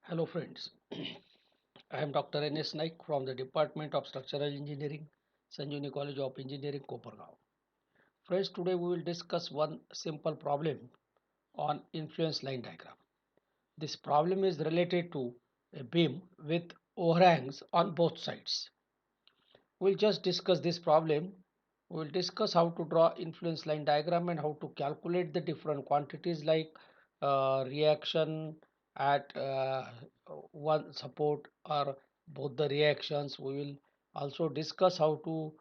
Hello friends, I am Dr. N.S. Naik from the Department of Structural Engineering, Sanjivani College of Engineering, Kopargaon. Friends, today we will discuss one simple problem on influence line diagram. This problem is related to a beam with overhangs on both sides. We'll just discuss this problem. We'll discuss how to draw influence line diagram and how to calculate the different quantities like reaction at one support or both the reactions. We will also discuss how to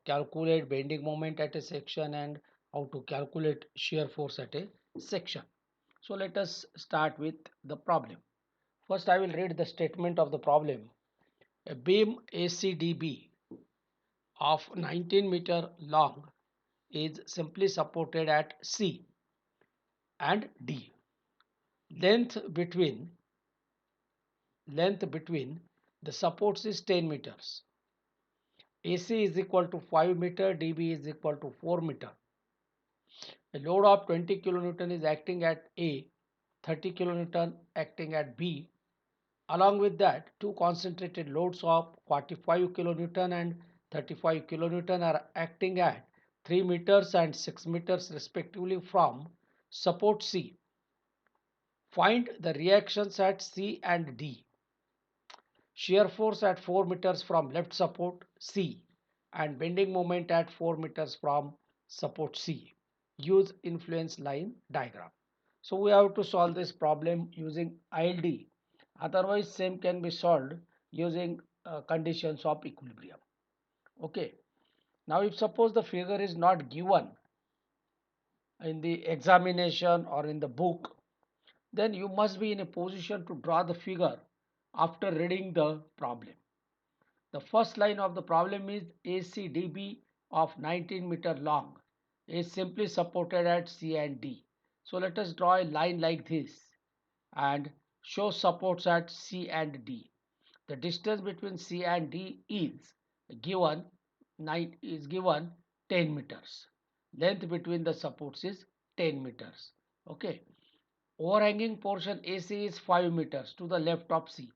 calculate bending moment at a section and how to calculate shear force at a section. So let us start with the problem. First, I will read the statement of the problem. A beam ACDB of 19-meter long is simply supported at C and D. Length between length between the supports is 10 meters. AC is equal to 5 meter, DB is equal to 4 meter. A load of 20 kilonewton is acting at A, 30 kilonewton acting at B. Along with that, two concentrated loads of 45 kilonewton and 35 kilonewton are acting at 3 meters and 6 meters respectively from support C. Find the reactions at C and D. Shear force at 4 meters from left support C and bending moment at 4 meters from support C. Use influence line diagram. So we have to solve this problem using ILD. Otherwise, same can be solved using conditions of equilibrium. Okay. Now, if suppose the figure is not given in the examination or in the book, then you must be in a position to draw the figure after reading the problem. The first line of the problem is ACDB of 19 meter long is simply supported at C and D. So let us draw a line like this and show supports at C and D. The distance between C and D given is given 10 meters. Length between the supports is 10 meters. Okay. Overhanging portion AC is 5 meters to the left of C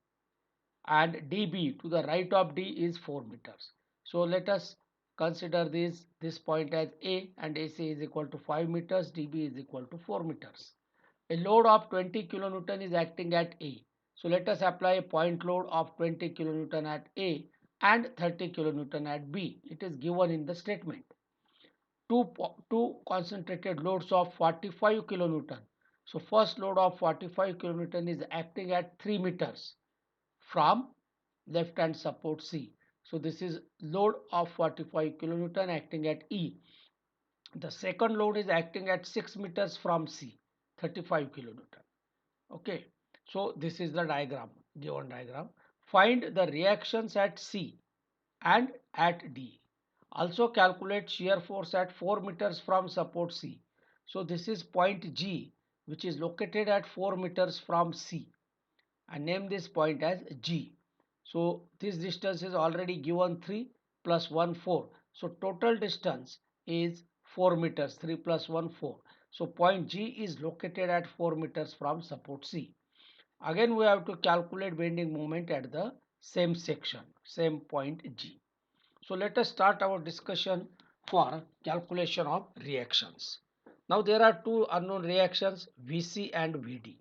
and dB to the right of D is 4 meters. So let us consider this point as A and AC is equal to 5 meters, dB is equal to 4 meters. A load of 20 kilonewton is acting at A. So let us apply a point load of 20 kilonewton at A and 30 kilonewton at B. It is given in the statement. Two concentrated loads of 45 kilonewton. So first load of 45 kilonewton is acting at 3 meters from left hand support C. So this is load of 45 kilonewton acting at E. The second load is acting at 6 meters from C, 35 kilonewton. Okay. So this is the diagram, given diagram. Find the reactions at C and at D. Also calculate shear force at 4 meters from support C. So this is point G, which is located at 4 meters from C, and name this point as G. So this distance is already given 3 plus 1 4. So total distance is 4 meters, 3 plus 1 4. So point G is located at 4 meters from support C. Again we have to calculate bending moment at the same section, same point G. So let us start our discussion for calculation of reactions. Now there are two unknown reactions, VC and VD.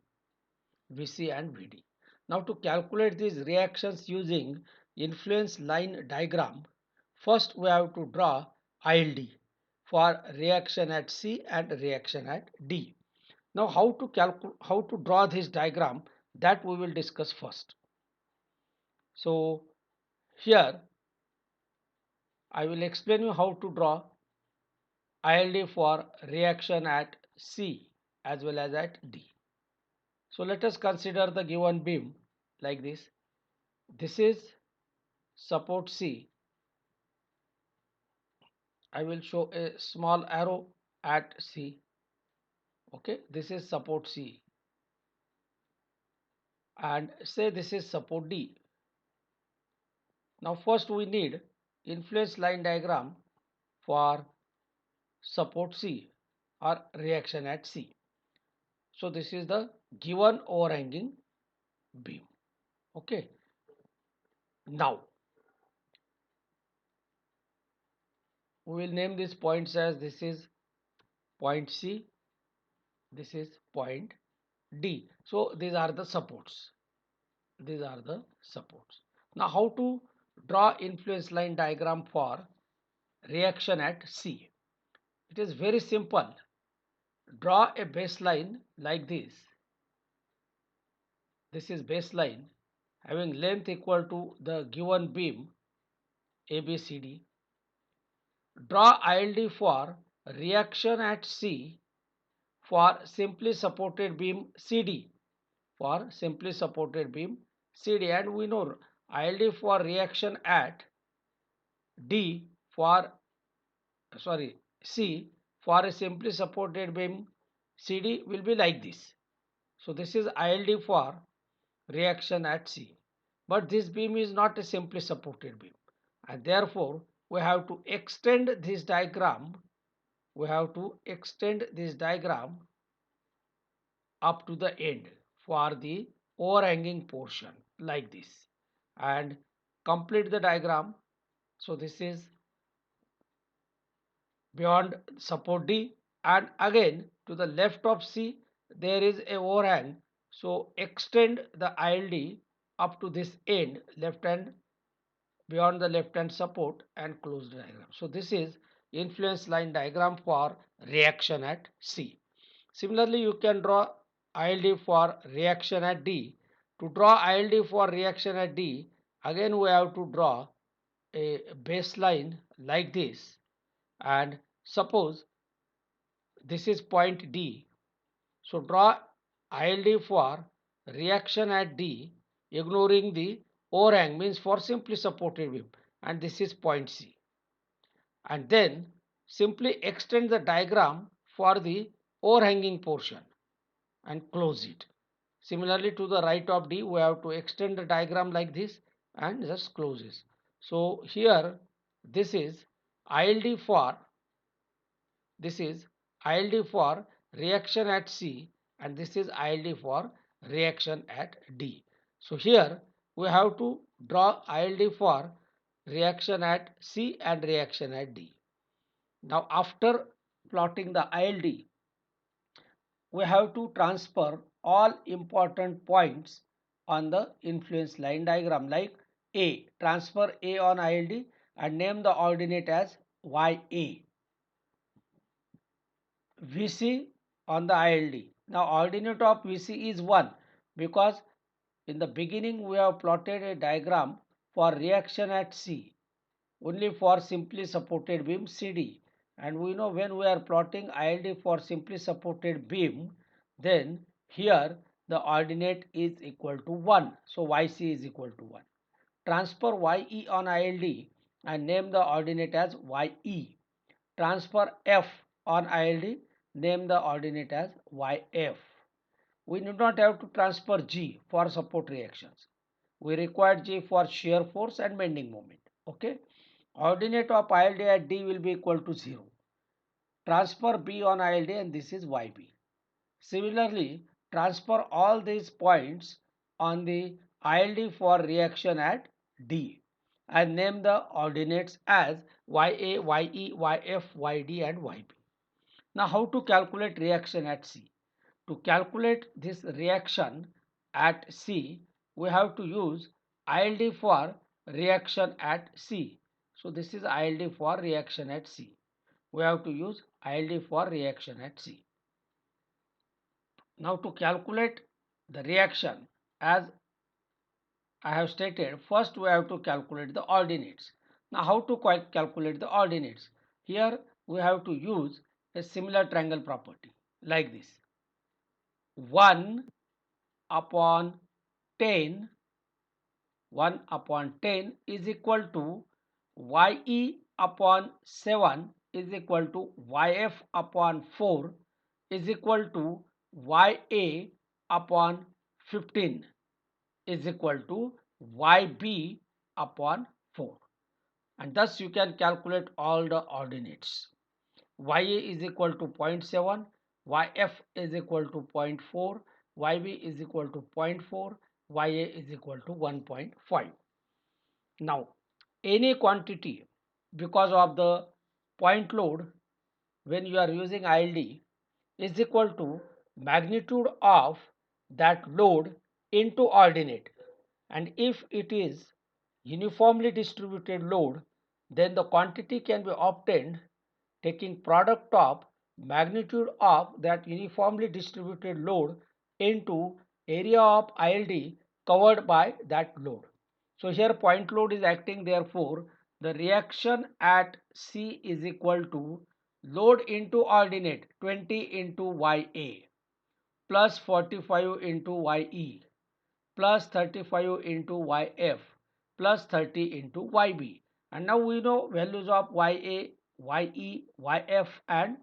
VC and VD. Now to calculate these reactions using influence line diagram, first we have to draw ILD for reaction at C and reaction at D. Now how to draw this diagram, that we will discuss first. So here I will explain you how to draw ILD for reaction at C as well as at D. So let us consider the given beam like this. This is support C. I will show a small arrow at C. Okay, this is support C and say this is support D. Now first we need influence line diagram for support C or reaction at C. So this is the given overhanging beam. Okay. Now we will name these points as this is point C, this is point D. So these are the supports. These are the supports. Now how to draw influence line diagram for reaction at C? It is very simple. Draw a baseline like this. This is baseline having length equal to the given beam ABCD. Draw ILD for reaction at C for simply supported beam CD. For simply supported beam CD, and we know ILD for reaction at D for C for a simply supported beam CD will be like this. So this is ILD for reaction at C. But this beam is not a simply supported beam, and therefore we have to extend this diagram. We have to extend this diagram up to the end for the overhanging portion like this and complete the diagram. So this is beyond support D, and again to the left of C there is a overhang. So extend the ILD up to this end left hand beyond the left hand support and close the diagram. So this is influence line diagram for reaction at C. Similarly, you can draw ILD for reaction at D. To draw ILD for reaction at D, again we have to draw a baseline like this, and suppose this is point D. So draw ILD for reaction at D ignoring the overhang, means for simply supported beam, and this is point C. And then simply extend the diagram for the overhanging portion and close it. Similarly to the right of D, we have to extend the diagram like this and just close it. So here this is ILD for this is ILD for reaction at C, and this is ILD for reaction at D. So here we have to draw ILD for reaction at C and reaction at D. Now after plotting the ILD, we have to transfer all important points on the influence line diagram, like A. Transfer A on ILD and name the ordinate as YA. VC on the ILD. Now ordinate of VC is 1 because in the beginning we have plotted a diagram for reaction at C only for simply supported beam CD, and we know when we are plotting ILD for simply supported beam, then here the ordinate is equal to 1. So YC is equal to 1. Transfer YE on ILD and name the ordinate as YE. Transfer F on ILD, name the ordinate as YF. We do not have to transfer G for support reactions. We require G for shear force and bending moment. Okay. Ordinate of ILD at D will be equal to 0. Transfer B on ILD, and this is YB. Similarly, transfer all these points on the ILD for reaction at D and name the ordinates as YA, YE, YF, YD and YB. Now how to calculate reaction at C? To calculate this reaction at C, we have to use ILD for reaction at C. So this is ILD for reaction at C. We have to use ILD for reaction at C. Now to calculate the reaction, as I have stated, first we have to calculate the ordinates. Now how to calculate the ordinates? Here we have to use a similar triangle property like this. 1 upon 10 1 upon 10 is equal to YE upon 7 is equal to YF upon 4 is equal to YA upon 15 is equal to YB upon 4, and thus you can calculate all the ordinates. YA is equal to 0.7, YF is equal to 0.4, YB is equal to 0.4, Ya is equal to 1.5. Now, any quantity, because of the point load when you are using ILD, is equal to magnitude of that load into ordinate, and if it is uniformly distributed load, then the quantity can be obtained taking product of magnitude of that uniformly distributed load into area of ILD covered by that load. So here point load is acting, therefore the reaction at C is equal to load into ordinate 20 into Ya plus 45 into Ye plus 35 into Yf plus 30 into Yb. And now we know values of Ya, Ye, Yf and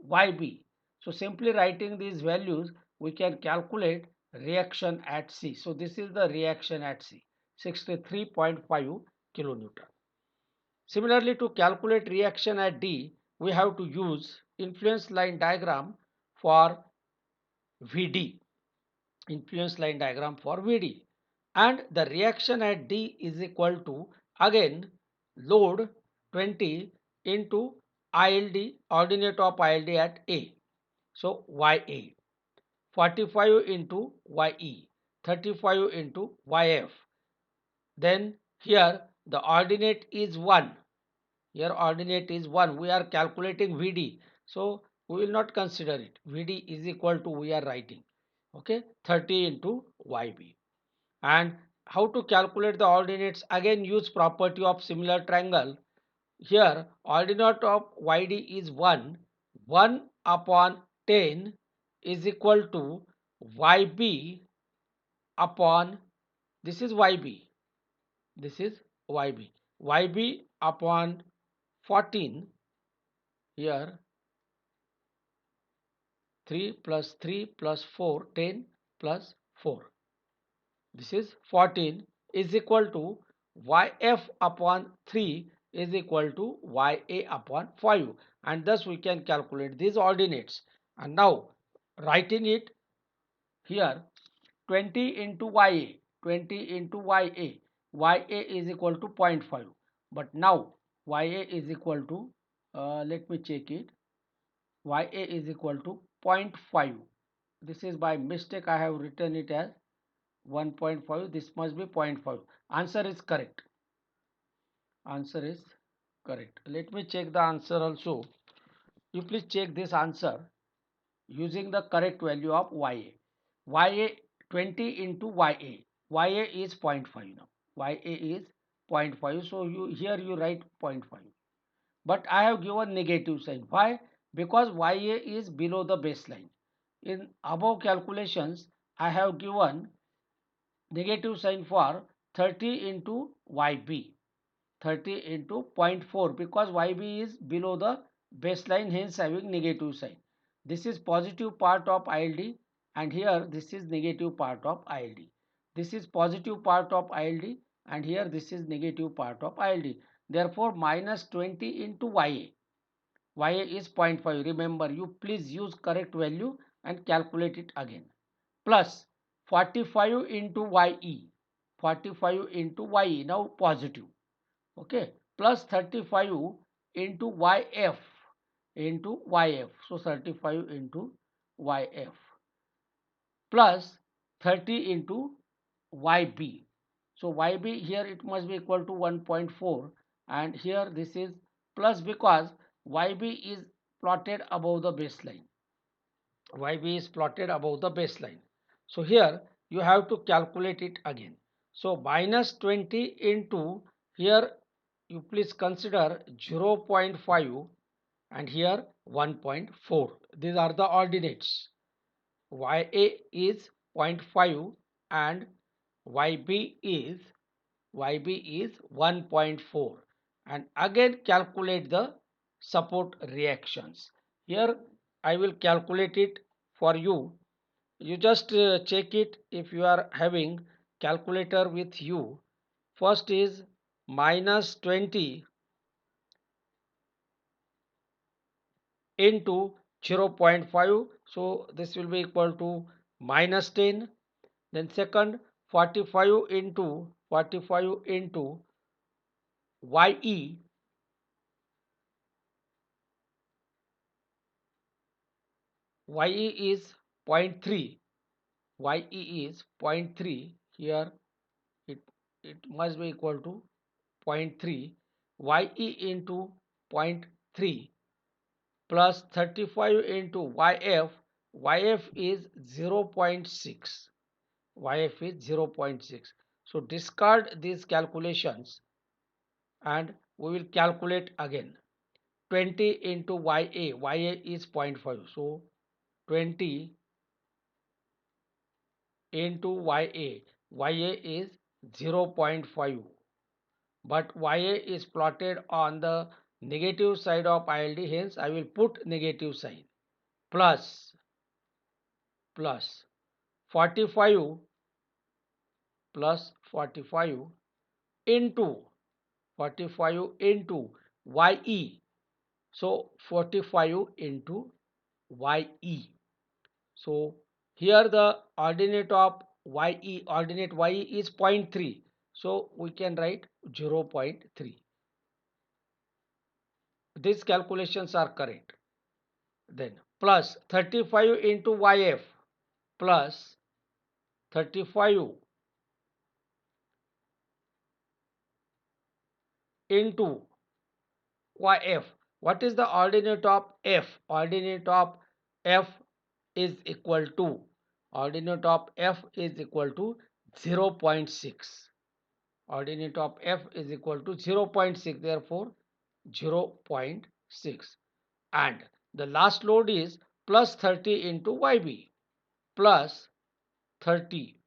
Yb. So simply writing these values, we can calculate reaction at C. So this is the reaction at C, 63.5 kilonewton. Similarly, to calculate reaction at D, we have to use influence line diagram for Vd. Influence line diagram for Vd, and the reaction at D is equal to again load 20 into ILD, ordinate of ILD at A. So Ya 45 into Ye 35 into Yf. Then here the ordinate is 1. Here ordinate is 1. We are calculating Vd. So we will not consider it. Vd is equal to, we are writing, okay, 30 into Yb. And how to calculate the ordinates? Again use property of similar triangle. Here ordinate of YD is 1. 1 upon 10 is equal to YB upon, this is YB, this is YB. YB upon 14, here 3 plus 3 plus 4, 10 plus 4. This is 14 is equal to Yf upon 3 is equal to Ya upon 5, and thus we can calculate these ordinates. And now writing it here, 20 into Ya, 20 into Ya is equal to 0.5, but now Ya is equal to, let me check it, Ya is equal to 0.5. This is by mistake, I have written it as 1.5. This must be 0.5. Answer is correct. Answer is correct. Let me check the answer also. You please check this answer using the correct value of Ya. Ya 20 into Ya. Ya is 0.5 now. Ya is 0.5. So you here you write 0.5. But I have given negative sign. Why? Because Ya is below the baseline. In above calculations, I have given negative sign for 30 into Yb, 30 into 0.4, because Yb is below the baseline, hence having negative sign. This is positive part of ILD, and here this is negative part of ILD. This is positive part of ILD, and here this is negative part of ILD. Therefore minus 20 into Ya. Ya is 0.5. Remember, you please use correct value and calculate it again. Plus 45 into Ye. 45 into Ye, now positive. Okay. Plus 35 into Yf. Into Yf. So 35 into Yf. Plus 30 into Yb. So Yb here it must be equal to 1.4, and here this is plus because Yb is plotted above the baseline. Yb is plotted above the baseline. So here you have to calculate it again. So minus 20 into, here you please consider 0.5 and here 1.4. These are the ordinates. Ya is 0.5 and Yb is Yb is 1.4, and again calculate the support reactions. Here I will calculate it for you. You just check it if you are having calculator with you. First is minus 20 into 0.5, so this will be equal to minus 10. Then second 45 into YE, YE is zero point 0.3, YE is zero point 0.3, here it, it must be equal to zero point 0.3, YE into zero point 0.3 plus 35 into YF is 0.6, YF is 0.6. So discard these calculations and we will calculate again. 20 into YA is 0.5. So 20 into YA is 0.5. But YA is plotted on the negative side of ILD, hence I will put negative sign. Plus 45 plus 45 into YE. So 45 into YE. So here the ordinate YE is zero point 0.3. So we can write 0.3. These calculations are correct. Then plus 35 into YF plus 35 into YF. What is the ordinate of F? Ordinate of F is equal to ordinate of F is equal to 0.6. Ordinate of F is equal to 0.6, therefore 0.6. And the last load is plus 30 into YB, plus 30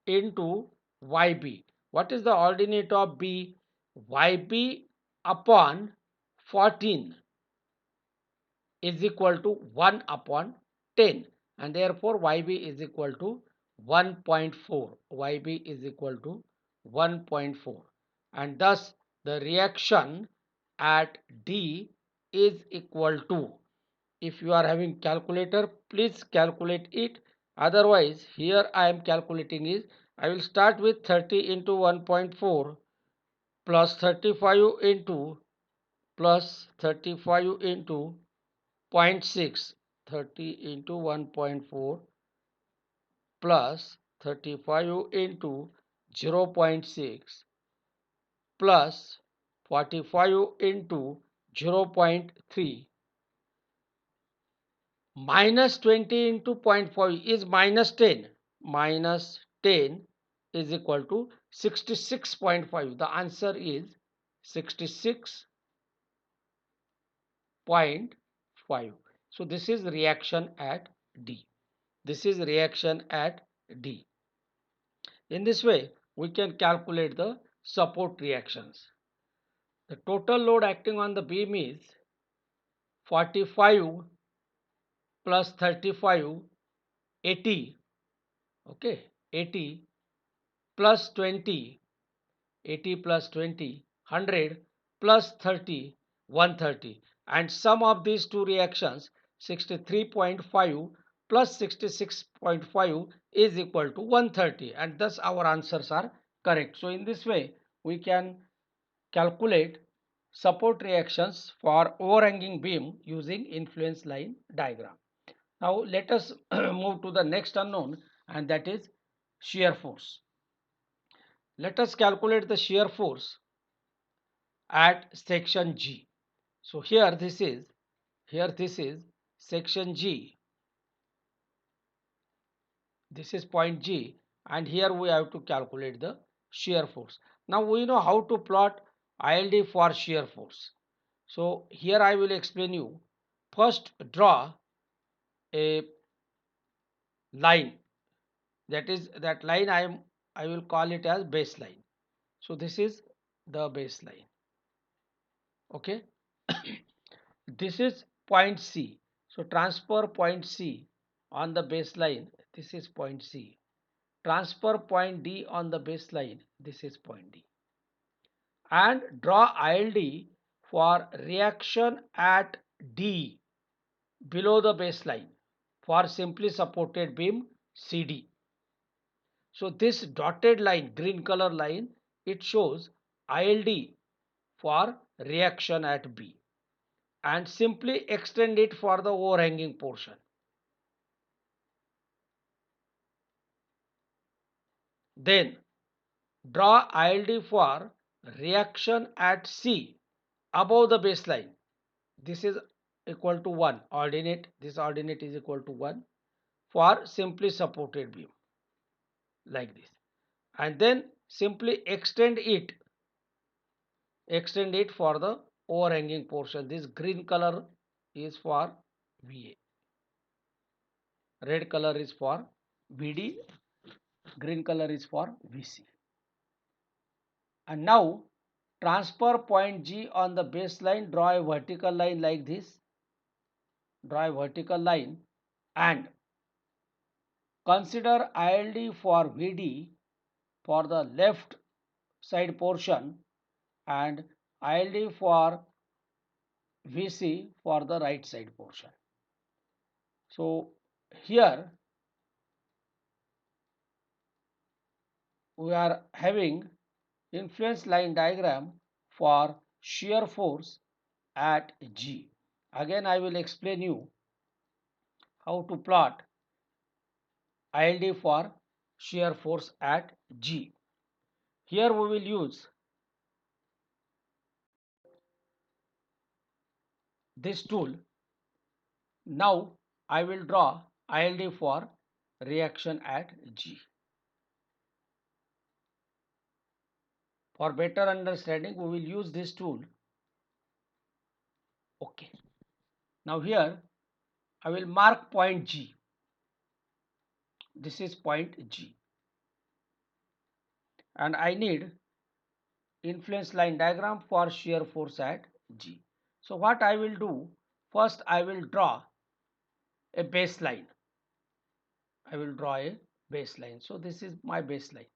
into YB. What is the ordinate of B? YB upon 14 is equal to 1 upon 10, and therefore YB is equal to 1.4. YB is equal to 1.4, and thus the reaction at D is equal to, if you are having calculator, please calculate it. Otherwise, here I am calculating is, I will start with 30 into 1.4 plus 35 into plus 35 into zero point 0.6, 30 into 1.4 plus 35 into 0.6 plus 45 into 0.3 minus 20 into 0.5 is minus 10. Minus 10 is equal to 66.5. The answer is 66.5. So this is reaction at D. This is reaction at D. In this way, we can calculate the support reactions. The total load acting on the beam is 45 plus 35, 80. Okay, 80 plus 20, 80 plus 20, 100 plus 30, 130. And sum of these two reactions, 63.5 plus 66.5 is equal to 130, and thus our answers are correct. So in this way, we can calculate support reactions for overhanging beam using influence line diagram. Now let us move to the next unknown, and that is shear force. Let us calculate the shear force at section G. So here this is section G. This is point G, and here we have to calculate the shear force. Now we know how to plot ILD for shear force. So here I will explain you. First, draw a line. That line I will call it as baseline. So this is the baseline. Okay. This is point C. So transfer point C on the baseline. This is point C. Transfer point D on the baseline. This is point D. And draw ILD for reaction at D below the baseline for simply supported beam CD. So this dotted line, green color line, it shows ILD for reaction at B, and simply extend it for the overhanging portion. Then draw ILD for reaction at C above the baseline. This is equal to 1 ordinate, this ordinate is equal to 1 for simply supported beam, like this. And then simply extend it for the overhanging portion. This green color is for VA, red color is for VD, green color is for VC. And now transfer point G on the baseline, draw a vertical line like this, draw a vertical line, and consider ILD for VD for the left side portion and ILD for VC for the right side portion. So here we are having influence line diagram for shear force at G. Again I will explain you how to plot ILD for shear force at G. Here we will use this tool. Now I will draw ILD for reaction at G. For better understanding, we will use this tool. Okay. Now here I will mark point G. This is point G. And I need influence line diagram for shear force at G. So what I will do, first I will draw a baseline. I will draw a baseline. So this is my baseline.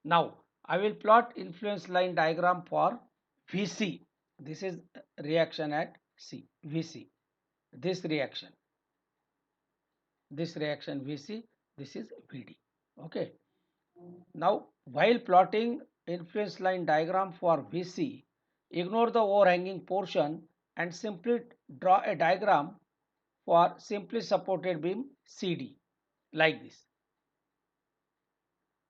Now I will plot influence line diagram for VC. This is reaction at C, VC. This reaction VC, this is VD. Okay. Now while plotting influence line diagram for VC, ignore the overhanging portion and simply draw a diagram for simply supported beam CD, like this.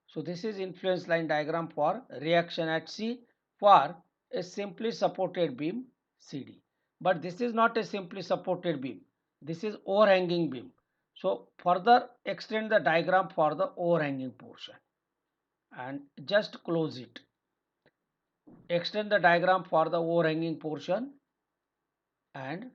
So this is influence line diagram for reaction at C for a simply supported beam CD. But this is not a simply supported beam. This is overhanging beam. So further extend the diagram for the overhanging portion and just close it. Extend the diagram for the overhanging portion and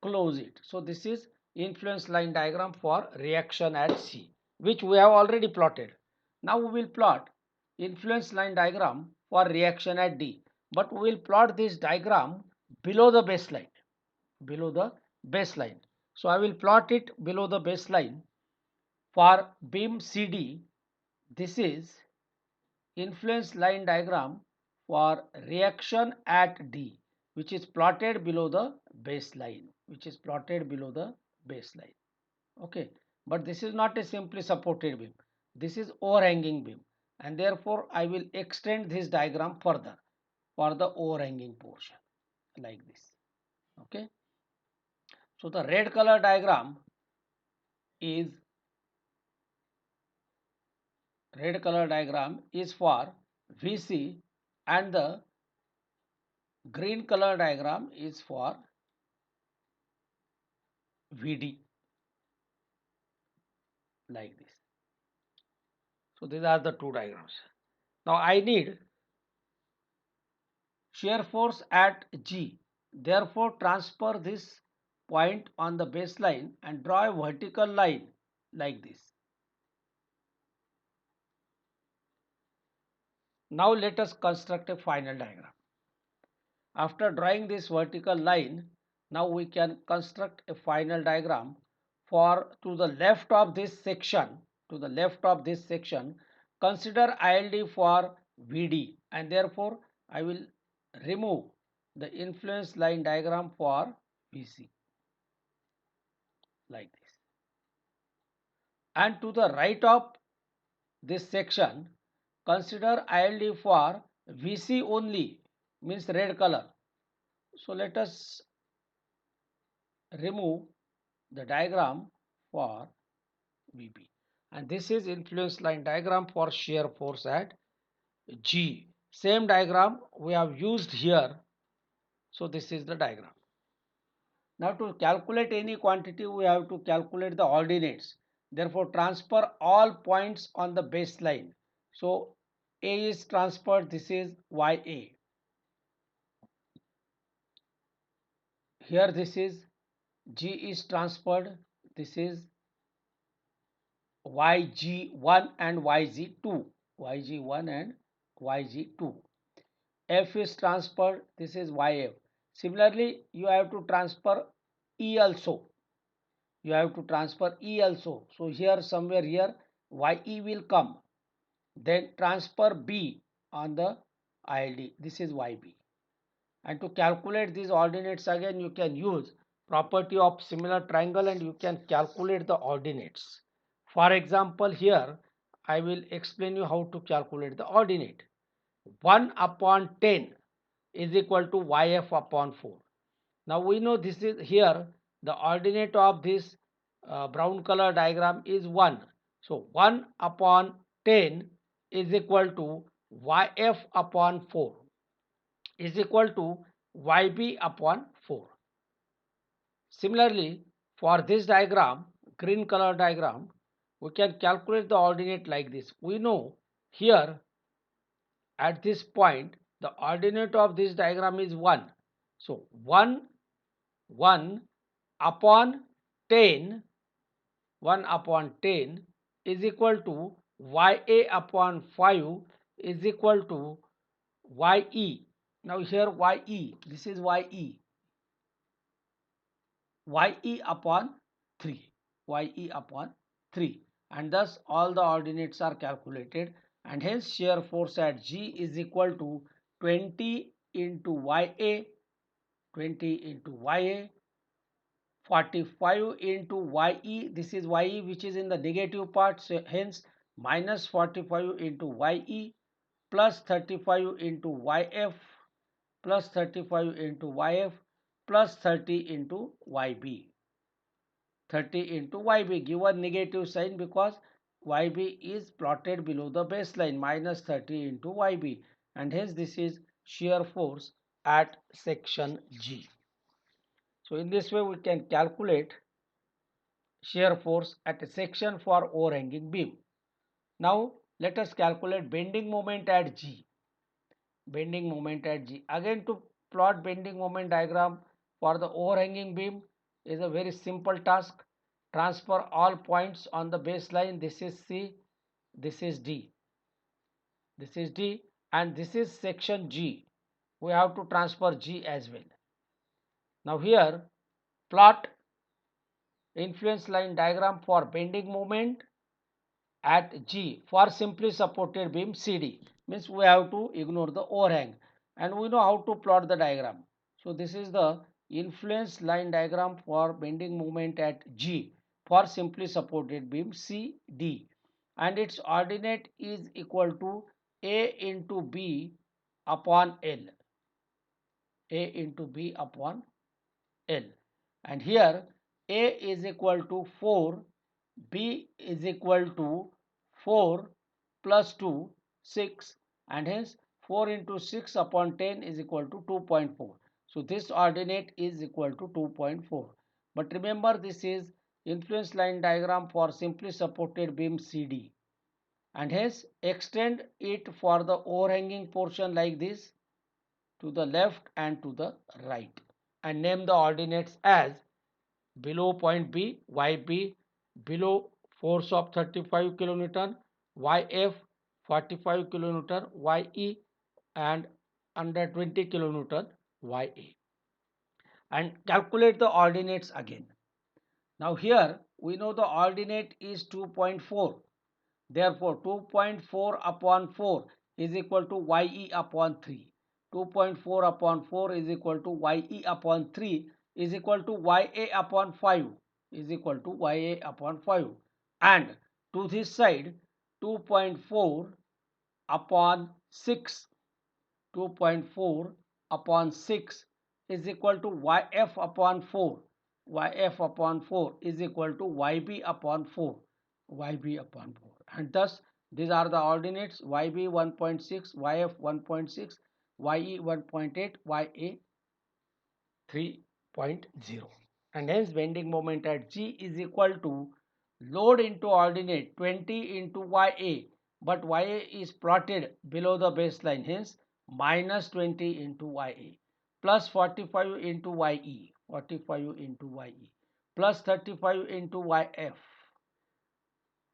close it. So this is influence line diagram for reaction at C, which we have already plotted. Now we will plot influence line diagram for reaction at D, but we will plot this diagram below the baseline. Below the baseline. So I will plot it below the baseline for beam CD. This is influence line diagram for reaction at D, which is plotted below the baseline, okay. But this is not a simply supported beam, this is overhanging beam, and therefore I will extend this diagram further for the overhanging portion, like this. Okay. So the red color diagram is for VC and the green color diagram is for VD, like this. So these are the two diagrams. Now I need shear force at G. Therefore transfer this point on the baseline and draw a vertical line like this. Now let us construct a final diagram. After drawing this vertical line, now we can construct a final diagram for to the left of this section, consider ILD for VD, and therefore I will remove the influence line diagram for VC, like this. And to the right of this section, consider ILD for VC only, means red color. So let us remove the diagram for VB. And this is influence line diagram for shear force at G. Same diagram we have used here. So this is the diagram. Now to calculate any quantity, we have to calculate the ordinates. Therefore, transfer all points on the baseline. So A is transferred, this is YA. Here this is G is transferred, this is YG1 and YG2. YG1 and YG2. F is transferred, this is YF. Similarly, you have to transfer E also. You have to transfer E also. So here somewhere here YE will come. Then transfer B on the ILD. This is YB. And to calculate these ordinates again, you can use property of similar triangle and you can calculate the ordinates. For example, here I will explain you how to calculate the ordinate. 1 upon 10 is equal to YF upon 4. Now we know this is here the ordinate of this brown color diagram is 1. So 1 upon 10 is equal to YF upon 4 is equal to YB upon 4. Similarly, for this diagram, green color diagram, we can calculate the ordinate like this. We know here at this point the ordinate of this diagram is 1. So 1 upon 10 1 upon 10 is equal to YA upon 5 is equal to YE. Now here YE, this is YE. YE upon 3. YE upon 3. And thus all the ordinates are calculated and hence shear force at G is equal to 20 into YA, 20 into YA, 45 into YE, this is YE which is in the negative part, so hence minus 45 into YE plus 35 into YF plus 35 into YF plus 30 into YB. 30 into YB, given negative sign because YB is plotted below the baseline, minus 30 into YB, and hence this is shear force at section G. So in this way we can calculate shear force at a section for overhanging beam. Now let us calculate bending moment at G. Bending moment at G. Again, to plot bending moment diagram for the overhanging beam is a very simple task. Transfer all points on the baseline. This is C, this is D, this is D, and this is section G. We have to transfer G as well. Now here plot influence line diagram for bending moment at G for simply supported beam CD, means we have to ignore the overhang and we know how to plot the diagram. So this is the influence line diagram for bending moment at G for simply supported beam CD, and its ordinate is equal to A into B upon L. A into B upon L, and here A is equal to 4, B is equal to 4 plus 2, 6, and hence 4 into 6 upon 10 is equal to 2.4. So this ordinate is equal to 2.4. But remember, this is influence line diagram for simply supported beam CD, and hence extend it for the overhanging portion like this to the left and to the right, and name the ordinates as below point B, YB, below force of 35 kilonewton, YF 45 kilonewton, YE, and under 20 kilonewton, YA. And calculate the ordinates again. Now here we know the ordinate is 2.4. Therefore 2.4 upon 4 is equal to YE upon 3. 2.4 upon 4 is equal to YE upon 3 is equal to YA upon 5 is equal to YA upon 5. And to this side 2.4 upon 6, 2.4 upon 6 is equal to yf upon 4, yf upon 4 is equal to yb upon 4, yb upon 4, and thus these are the ordinates: yb 1.6, yf 1.6, ye 1.8, ya 3.0, and hence bending moment at G is equal to load into ordinate 20 into Ya, but Ya is plotted below the baseline, hence minus 20 into Ya, plus 45 into Ye, 45 into Ye, plus 35 into Yf,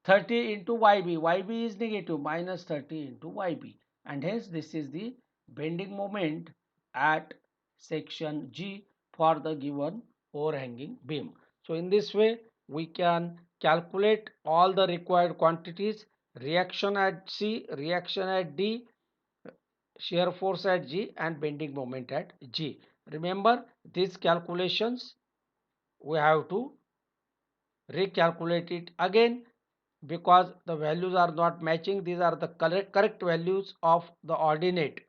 30 into Yb, Yb is negative, minus 30 into Yb, and hence this is the bending moment at section G for the given overhanging beam. So in this way we can calculate all the required quantities: reaction at C, reaction at D, shear force at G, and bending moment at G. Remember these calculations, we have to recalculate it again because the values are not matching. These are the correct values of the ordinate,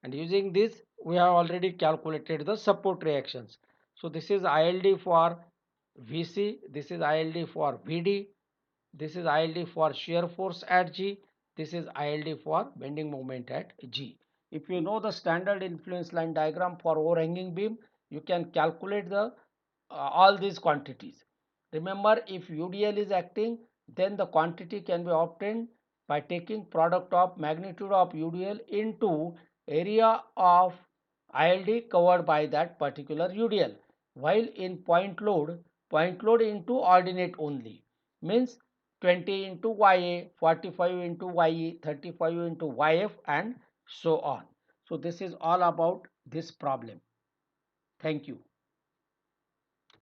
and using this we have already calculated the support reactions. So this is ILD for VC, this is ILD for VD, this is ILD for shear force at G, this is ILD for bending moment at G. If you know the standard influence line diagram for overhanging beam, you can calculate the all these quantities. Remember, if UDL is acting, then the quantity can be obtained by taking product of magnitude of UDL into area of ILD covered by that particular UDL. While in point load into ordinate only, means 20 into Ya, 45 into Ye, 35 into Yf, and so on. So this is all about this problem. Thank you.